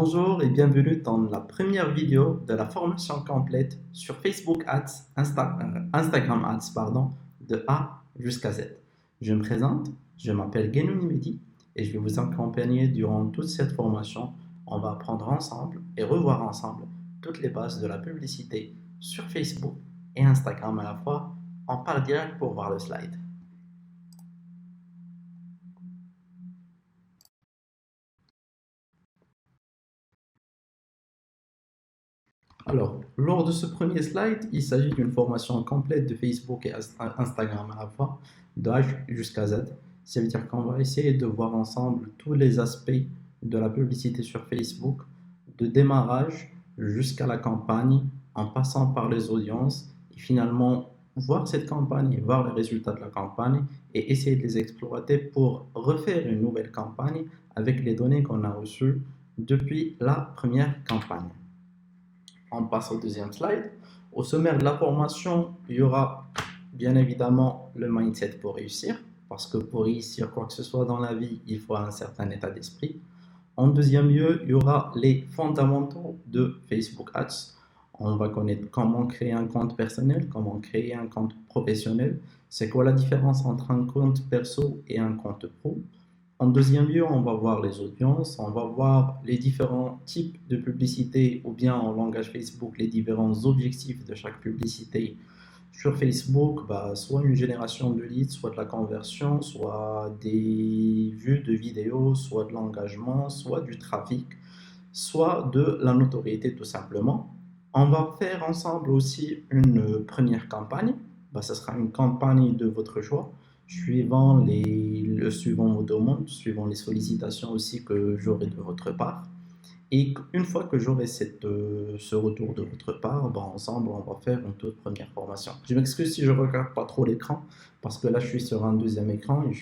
Bonjour et bienvenue dans la première vidéo de la formation complète sur Facebook Ads, Instagram Ads, de A jusqu'à Z. Je me présente, je m'appelle Guenouni Mehdi et je vais vous accompagner durant toute cette formation. On va apprendre ensemble et revoir ensemble toutes les bases de la publicité sur Facebook et Instagram à la fois. On part direct pour voir le slide. Alors, lors de ce premier slide, il s'agit d'une formation complète de Facebook et Instagram à la fois, de A jusqu'à Z. Ça veut dire qu'on va essayer de voir ensemble tous les aspects de la publicité sur Facebook, de démarrage jusqu'à la campagne, en passant par les audiences, et finalement voir cette campagne, voir les résultats de la campagne, et essayer de les exploiter pour refaire une nouvelle campagne avec les données qu'on a reçues depuis la première campagne. On passe au deuxième slide. Au sommaire de la formation, il y aura bien évidemment le mindset pour réussir, parce que pour réussir quoi que ce soit dans la vie, il faut un certain état d'esprit. En deuxième lieu, il y aura les fondamentaux de Facebook Ads. On va connaître comment créer un compte personnel, comment créer un compte professionnel. C'est quoi la différence entre un compte perso et un compte pro? En deuxième lieu, on va voir les audiences, on va voir les différents types de publicité ou bien en langage Facebook, les différents objectifs de chaque publicité sur Facebook, soit une génération de leads, soit de la conversion, soit des vues de vidéos, soit de l'engagement, soit du trafic, soit de la notoriété tout simplement. On va faire ensemble aussi une première campagne. Ce sera une campagne de votre choix, suivant vos demandes, suivant les sollicitations aussi que j'aurai de votre part. Et une fois que j'aurai ce retour de votre part, ensemble, on va faire une toute première formation. Je m'excuse si je ne regarde pas trop l'écran, parce que là, je suis sur un deuxième écran et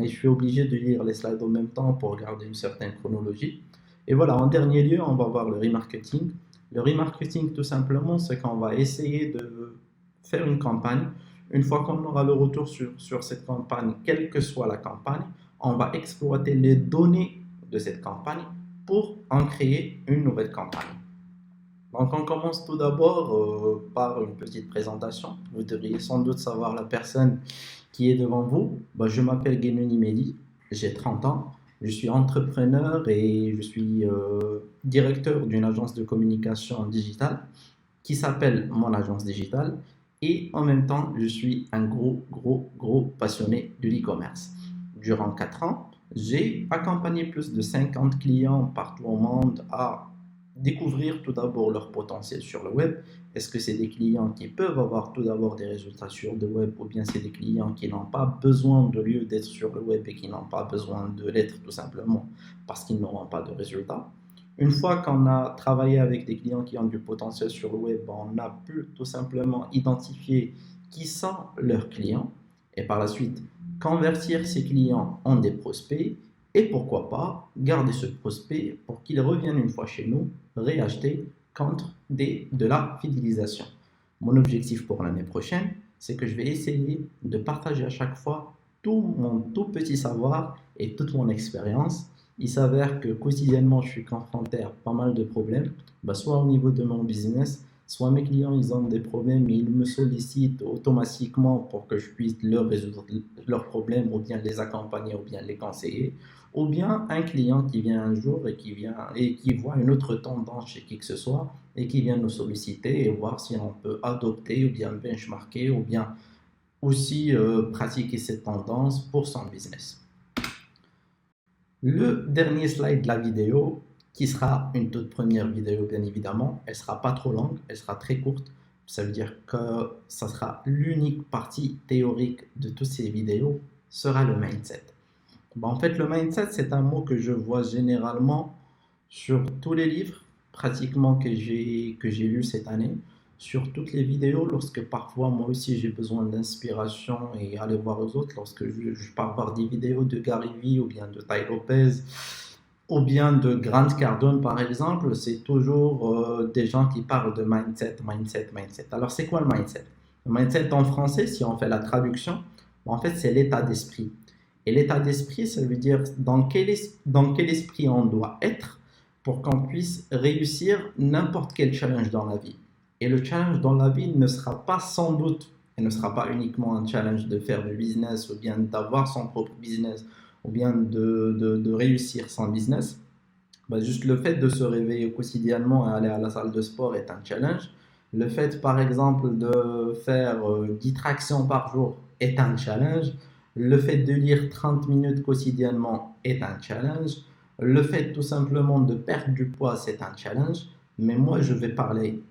je suis obligé de lire les slides en même temps pour garder une certaine chronologie. Et voilà, en dernier lieu, on va voir le remarketing. Le remarketing, tout simplement, c'est qu'on va essayer de faire une campagne. Une fois qu'on aura le retour sur cette campagne, quelle que soit la campagne, on va exploiter les données de cette campagne pour en créer une nouvelle campagne. Donc on commence tout d'abord par une petite présentation. Vous devriez sans doute savoir la personne qui est devant vous. Je m'appelle Guenouni Mehdi, j'ai 30 ans, je suis entrepreneur et je suis directeur d'une agence de communication digitale qui s'appelle Mon Agence Digitale, et en même temps je suis un gros passionné de l'e-commerce. Durant 4 ans, j'ai accompagné plus de 50 clients partout au monde à découvrir tout d'abord leur potentiel sur le web. Est-ce que c'est des clients qui peuvent avoir tout d'abord des résultats sur le web, ou bien c'est des clients qui n'ont pas besoin de lieu d'être sur le web et qui n'ont pas besoin de l'être tout simplement parce qu'ils n'auront pas de résultats? Une fois qu'on a travaillé avec des clients qui ont du potentiel sur le web, on a pu tout simplement identifier qui sont leurs clients et par la suite convertir ces clients en des prospects, et pourquoi pas garder ce prospect pour qu'il revienne une fois chez nous réacheter contre de la fidélisation. Mon objectif pour l'année prochaine, c'est que je vais essayer de partager à chaque fois tout mon tout petit savoir et toute mon expérience. Il s'avère que quotidiennement, je suis confronté à pas mal de problèmes, soit au niveau de mon business, soit mes clients ils ont des problèmes et ils me sollicitent automatiquement pour que je puisse leur résoudre leurs problèmes, ou bien les accompagner, ou bien les conseiller, ou bien un client qui vient un jour et qui voit une autre tendance chez qui que ce soit et qui vient nous solliciter et voir si on peut adopter ou bien benchmarker ou bien aussi pratiquer cette tendance pour son business. Le dernier slide de la vidéo, qui sera une toute première vidéo bien évidemment, elle sera pas trop longue, elle sera très courte. Ça veut dire que ça sera l'unique partie théorique de toutes ces vidéos, sera le mindset. En fait, le mindset, c'est un mot que je vois généralement sur tous les livres pratiquement que j'ai lus cette année, sur toutes les vidéos, lorsque parfois moi aussi j'ai besoin d'inspiration et aller voir aux autres, lorsque je pars voir des vidéos de Gary Vee ou bien de Tai Lopez ou bien de Grant Cardone par exemple, c'est toujours des gens qui parlent de mindset. Alors c'est quoi le mindset? Le mindset en français, si on fait la traduction, en fait c'est l'état d'esprit. Et l'état d'esprit, ça veut dire dans quel esprit on doit être pour qu'on puisse réussir n'importe quel challenge dans la vie. Et le challenge dans la vie ne sera pas sans doute, et ne sera pas uniquement un challenge de faire du business ou bien d'avoir son propre business ou bien de réussir son business. Bah, juste le fait de se réveiller quotidiennement et aller à la salle de sport est un challenge. Le fait, par exemple, de faire 10 tractions par jour est un challenge. Le fait de lire 30 minutes quotidiennement est un challenge. Le fait tout simplement de perdre du poids, c'est un challenge. Mais moi, je vais parler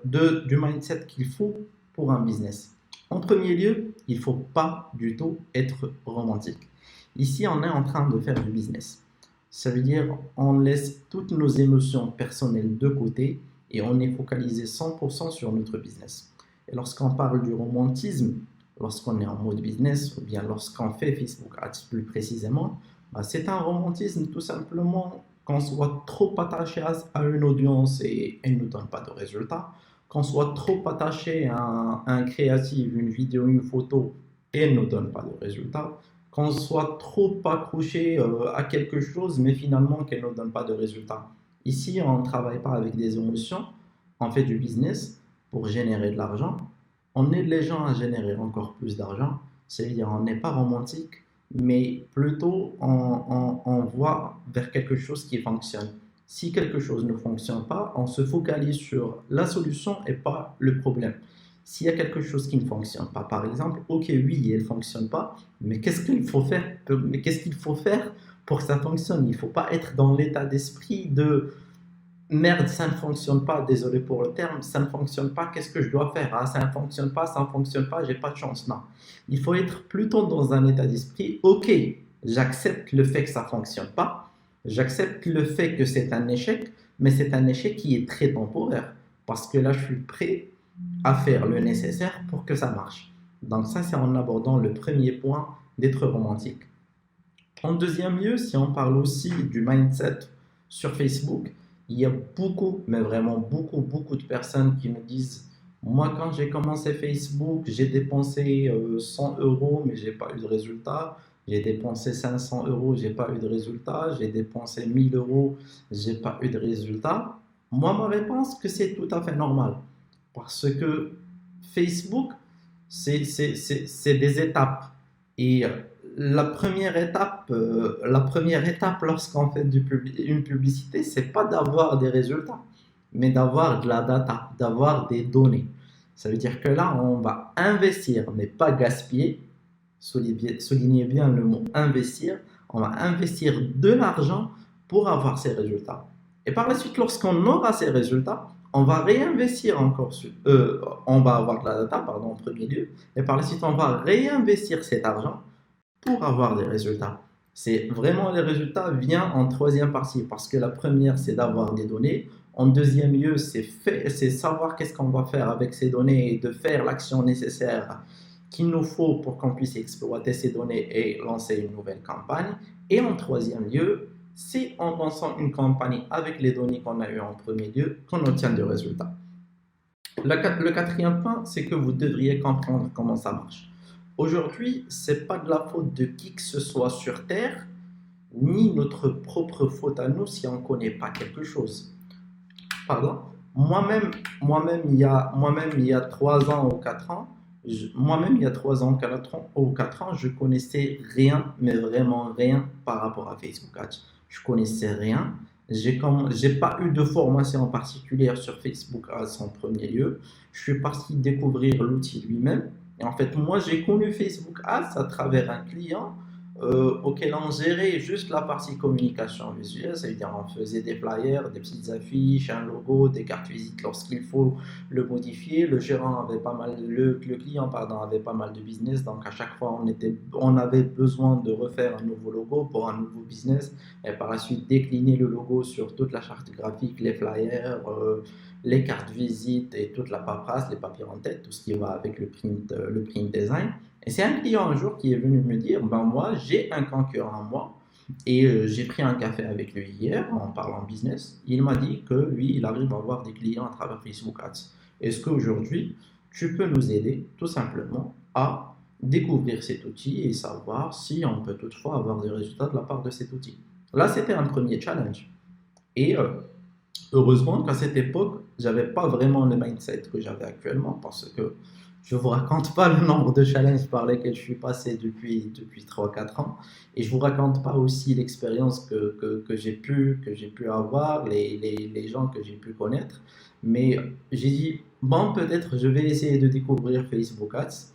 du mindset qu'il faut pour un business. En premier lieu, il ne faut pas du tout être romantique. Ici, on est en train de faire du business. Ça veut dire on laisse toutes nos émotions personnelles de côté et on est focalisé 100% sur notre business. Et lorsqu'on parle du romantisme, lorsqu'on est en mode business ou bien lorsqu'on fait Facebook Ads plus précisément, bah, c'est un romantisme tout simplement qu'on soit trop attaché à une audience et elle ne nous donne pas de résultats, qu'on soit trop attaché à un créatif, une vidéo, une photo et elle ne nous donne pas de résultats, qu'on soit trop accroché à quelque chose, mais finalement qu'elle ne donne pas de résultat. Ici, on ne travaille pas avec des émotions, on fait du business pour générer de l'argent. On aide les gens à générer encore plus d'argent, c'est-à-dire on n'est pas romantique, mais plutôt on voit vers quelque chose qui fonctionne. Si quelque chose ne fonctionne pas, on se focalise sur la solution et pas le problème. S'il y a quelque chose qui ne fonctionne pas, par exemple, ok, oui, elle ne fonctionne pas, mais qu'est-ce qu'il faut faire pour que ça fonctionne? Il ne faut pas être dans l'état d'esprit de merde, ça ne fonctionne pas, désolé pour le terme, ça ne fonctionne pas, qu'est-ce que je dois faire? Ah, ça ne fonctionne pas, j'ai pas de chance. Non. Il faut être plutôt dans un état d'esprit, ok, j'accepte le fait que ça ne fonctionne pas, j'accepte le fait que c'est un échec, mais c'est un échec qui est très temporaire, parce que là, je suis prêt à faire le nécessaire pour que ça marche. Donc ça, c'est en abordant le premier point d'être romantique. En deuxième lieu, si on parle aussi du mindset sur Facebook, il y a beaucoup, mais vraiment beaucoup, beaucoup de personnes qui me disent, moi quand j'ai commencé Facebook, j'ai dépensé 100 euros, mais j'ai pas eu de résultat. J'ai dépensé 500 euros, j'ai pas eu de résultat. J'ai dépensé 1000 euros, j'ai pas eu de résultat. Moi, ma réponse, que c'est tout à fait normal. Parce que Facebook, c'est des étapes. Et la première étape lorsqu'on fait une publicité, c'est pas d'avoir des résultats, mais d'avoir de la data, d'avoir des données. Ça veut dire que là, on va investir, mais pas gaspiller. Soulignez bien le mot investir. On va investir de l'argent pour avoir ces résultats. Et par la suite, lorsqu'on aura ces résultats, on va réinvestir encore on va avoir de la data, pardon, en premier lieu, et par la suite, on va réinvestir cet argent pour avoir des résultats. C'est vraiment les résultats viennent en troisième partie parce que la première, c'est d'avoir des données. En deuxième lieu, c'est savoir qu'est-ce qu'on va faire avec ces données et de faire l'action nécessaire qu'il nous faut pour qu'on puisse exploiter ces données et lancer une nouvelle campagne. Et en troisième lieu, c'est en lançant une campagne avec les données qu'on a eues en premier lieu qu'on obtient des résultats. Le quatrième point, c'est que vous devriez comprendre comment ça marche. Aujourd'hui, ce n'est pas de la faute de qui que ce soit sur Terre, ni notre propre faute à nous si on ne connaît pas quelque chose. Pardon. Il y a 3 ans ou 4 ans, moi-même, il y a 3 ans, 4 ans, je connaissais rien, mais vraiment rien par rapport à Facebook Ads. Je connaissais rien. J'ai pas eu de formation particulière sur Facebook Ads en premier lieu. Je suis parti découvrir l'outil lui-même. Et en fait, moi, j'ai connu Facebook Ads à travers un client auquel on gérait juste la partie communication visuelle, c'est-à-dire on faisait des flyers, des petites affiches, un logo, des cartes visites lorsqu'il faut le modifier. Le gérant avait pas mal, le client pardon, avait pas mal de business, donc à chaque fois on avait besoin de refaire un nouveau logo pour un nouveau business et par la suite décliner le logo sur toute la charte graphique, les flyers, les cartes visites et toute la paperasse, les papiers en tête, tout ce qui va avec le print design. Et c'est un client un jour qui est venu me dire, ben moi j'ai un concurrent moi et j'ai pris un café avec lui hier en parlant business. Il m'a dit que lui il arrive à avoir des clients à travers Facebook Ads. Est-ce qu'aujourd'hui tu peux nous aider tout simplement à découvrir cet outil et savoir si on peut toutefois avoir des résultats de la part de cet outil? Là c'était un premier challenge. Et heureusement qu'à cette époque, j'avais pas vraiment le mindset que j'avais actuellement parce que je vous raconte pas le nombre de challenges par lesquels je suis passé depuis 3 4 ans et je vous raconte pas aussi l'expérience que j'ai pu avoir, les gens que j'ai pu connaître. Mais j'ai dit, bon, peut-être je vais essayer de découvrir Facebook Ads.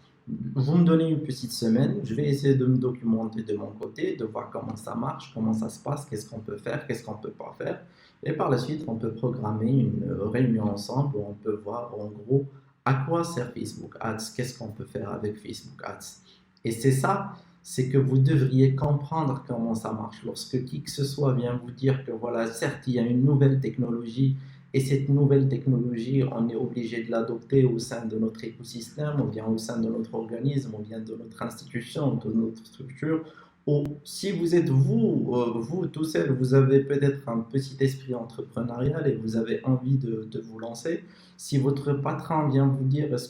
Vous me donnez une petite semaine, je vais essayer de me documenter de mon côté, de voir comment ça marche, comment ça se passe, qu'est-ce qu'on peut faire, qu'est-ce qu'on peut pas faire. Et par la suite, on peut programmer une réunion ensemble où on peut voir en gros à quoi sert Facebook Ads, qu'est-ce qu'on peut faire avec Facebook Ads. Et c'est ça, c'est que vous devriez comprendre comment ça marche. Lorsque qui que ce soit vient vous dire que voilà, certes, il y a une nouvelle technologie et cette nouvelle technologie, on est obligé de l'adopter au sein de notre écosystème, ou bien au sein de notre organisme, ou bien de notre institution, de notre structure, ou si vous êtes vous tout seul, vous avez peut-être un petit esprit entrepreneurial et vous avez envie de vous lancer. Si votre patron vient vous dire est-ce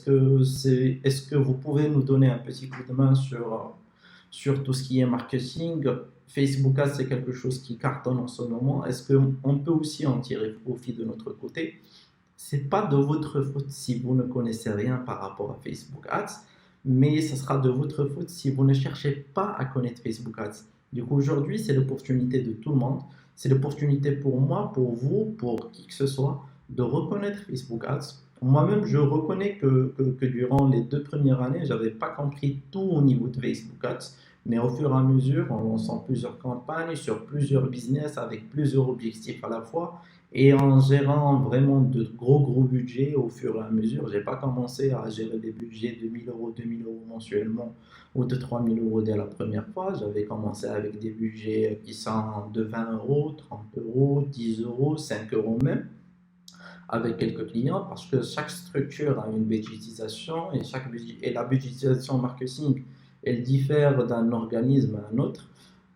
que vous pouvez nous donner un petit coup de main sur tout ce qui est marketing, Facebook Ads c'est quelque chose qui cartonne en ce moment, est-ce qu'on peut aussi en tirer profit de notre côté? C'est pas de votre faute si vous ne connaissez rien par rapport à Facebook Ads, mais ce sera de votre faute si vous ne cherchez pas à connaître Facebook Ads. Du coup, aujourd'hui, c'est l'opportunité de tout le monde. C'est l'opportunité pour moi, pour vous, pour qui que ce soit, de reconnaître Facebook Ads. Moi-même, je reconnais que durant les 2 premières années, je n'avais pas compris tout au niveau de Facebook Ads. Mais au fur et à mesure, en lançant plusieurs campagnes sur plusieurs business avec plusieurs objectifs à la fois, et en gérant vraiment de gros budgets au fur et à mesure, j'ai pas commencé à gérer des budgets de 1000 euros, 2000 euros mensuellement ou de 3000 euros dès la première fois. J'avais commencé avec des budgets qui sont de 20 euros, 30 euros, 10 euros, 5 euros même, avec quelques clients parce que chaque structure a une budgétisation et, et la budgétisation marketing, elle diffère d'un organisme à un autre.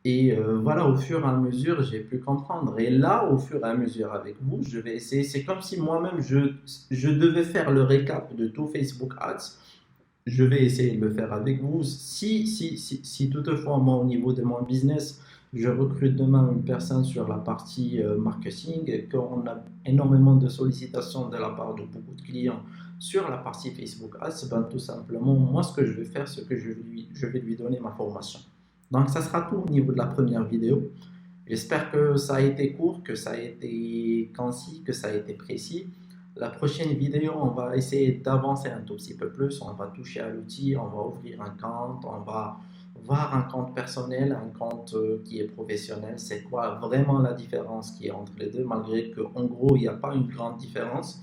Et voilà, au fur et à mesure, j'ai pu comprendre. Et là, au fur et à mesure avec vous, je vais essayer. C'est comme si moi-même, je devais faire le récap de tout Facebook Ads. Je vais essayer de le faire avec vous. Si toutefois, moi, au niveau de mon business, je recrute demain une personne sur la partie marketing et qu'on a énormément de sollicitations de la part de beaucoup de clients sur la partie Facebook Ads, ben, tout simplement, moi, ce que je vais faire, c'est que je vais lui donner ma formation. Donc, ça sera tout au niveau de la première vidéo. J'espère que ça a été court, que ça a été concis, que ça a été précis. La prochaine vidéo, on va essayer d'avancer un tout petit peu plus. On va toucher à l'outil, on va ouvrir un compte, on va voir un compte personnel, un compte qui est professionnel. C'est quoi vraiment la différence qui est entre les deux, malgré qu'en gros, il n'y a pas une grande différence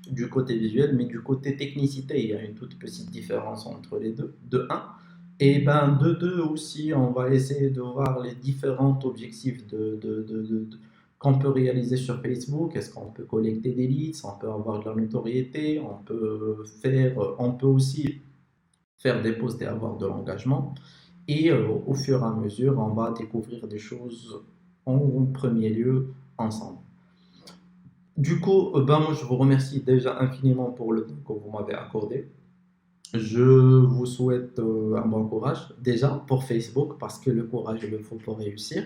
du côté visuel, mais du côté technicité, il y a une toute petite différence entre les deux, de un. Et ben, de deux aussi, on va essayer de voir les différents objectifs qu'on peut réaliser sur Facebook. Est-ce qu'on peut collecter des leads, on peut avoir de la notoriété, on peut aussi faire des posts et avoir de l'engagement. Et au fur et à mesure, on va découvrir des choses en premier lieu ensemble. Du coup, ben, moi, je vous remercie déjà infiniment pour le temps que vous m'avez accordé. Je vous souhaite un bon courage déjà pour Facebook parce que le courage il le faut pour réussir.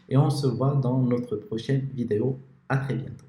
Et on se voit dans notre prochaine vidéo. À très bientôt.